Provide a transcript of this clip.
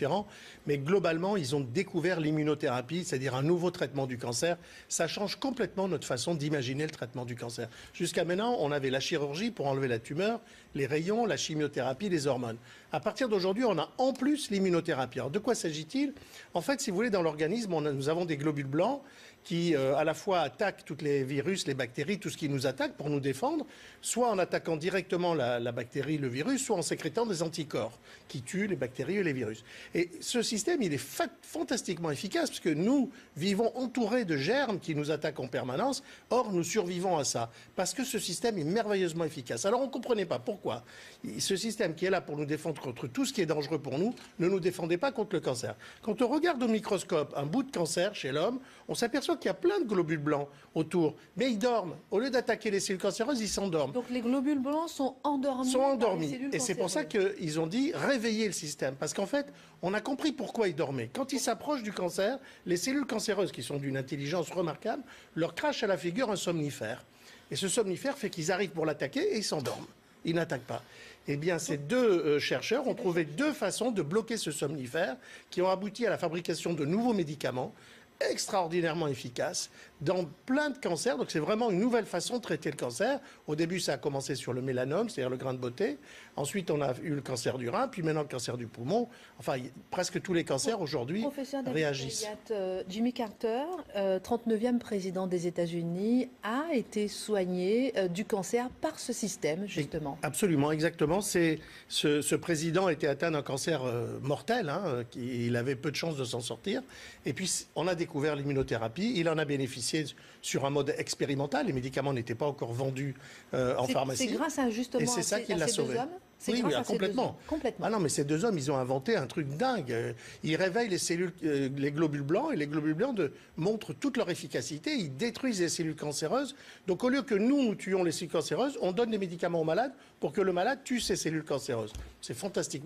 différents. Mais globalement, ils ont découvert l'immunothérapie, c'est-à-dire un nouveau traitement du cancer. Ça change complètement notre façon d'imaginer le traitement du cancer. Jusqu'à maintenant, on avait la chirurgie pour enlever la tumeur, les rayons, la chimiothérapie, les hormones. À partir d'aujourd'hui, on a en plus l'immunothérapie. Alors de quoi s'agit-il? En fait, si vous voulez, dans l'organisme, nous avons des globules blancs qui à la fois attaquent tous les virus, les bactéries, tout ce qui nous attaque pour nous défendre, soit en attaquant directement la bactérie, le virus, soit en sécrétant des anticorps qui tuent les bactéries et les virus. Et ce système, il est fantastiquement efficace parce que nous vivons entourés de germes qui nous attaquent en permanence. Or, nous survivons à ça parce que ce système est merveilleusement efficace. Alors, on ne comprenait pas pourquoi ce système qui est là pour nous défendre contre tout ce qui est dangereux pour nous ne nous défendait pas contre le cancer. Quand on regarde au microscope un bout de cancer chez l'homme, on s'aperçoit qu'il y a plein de globules blancs autour, mais ils dorment. Au lieu d'attaquer les cellules cancéreuses, ils s'endorment. Donc les globules blancs sont endormis. Par les cellules Et c'est pour ça qu'ils ont dit réveiller le système. Parce qu'en fait, on a compris pourquoi ils dormaient. Quand ils s'approchent du cancer, les cellules cancéreuses, qui sont d'une intelligence remarquable, leur crachent à la figure un somnifère. Et ce somnifère fait qu'ils arrivent pour l'attaquer et ils s'endorment. Ils n'attaquent pas. Eh bien, ces deux chercheurs ont trouvé deux façons de bloquer ce somnifère qui ont abouti à la fabrication de nouveaux médicaments extraordinairement efficace dans plein de cancers. Donc c'est vraiment une nouvelle façon de traiter le cancer. Au début, ça a commencé sur le mélanome, c'est-à-dire le grain de beauté. Ensuite, on a eu le cancer du rein, puis maintenant le cancer du poumon. Enfin, presque tous les cancers aujourd'hui réagissent. Jimmy Carter, 39e président des États-Unis, a été soigné du cancer par ce système, justement. Absolument, exactement. Ce président était atteint d'un cancer mortel. Il avait peu de chances de s'en sortir. Et puis, on a découvert l'immunothérapie. Il en a bénéficié sur un mode expérimental. Les médicaments n'étaient pas encore vendus en pharmacie. C'est grâce à justement et c'est ça qui l'a sauvé. Oui, complètement. Ah non, mais ces deux hommes, ils ont inventé un truc dingue. Ils réveillent les cellules, les globules blancs, et les globules blancs montrent toute leur efficacité. Ils détruisent les cellules cancéreuses. Donc, au lieu que nous tuions les cellules cancéreuses, on donne des médicaments au malade pour que le malade tue ces cellules cancéreuses. C'est fantastique.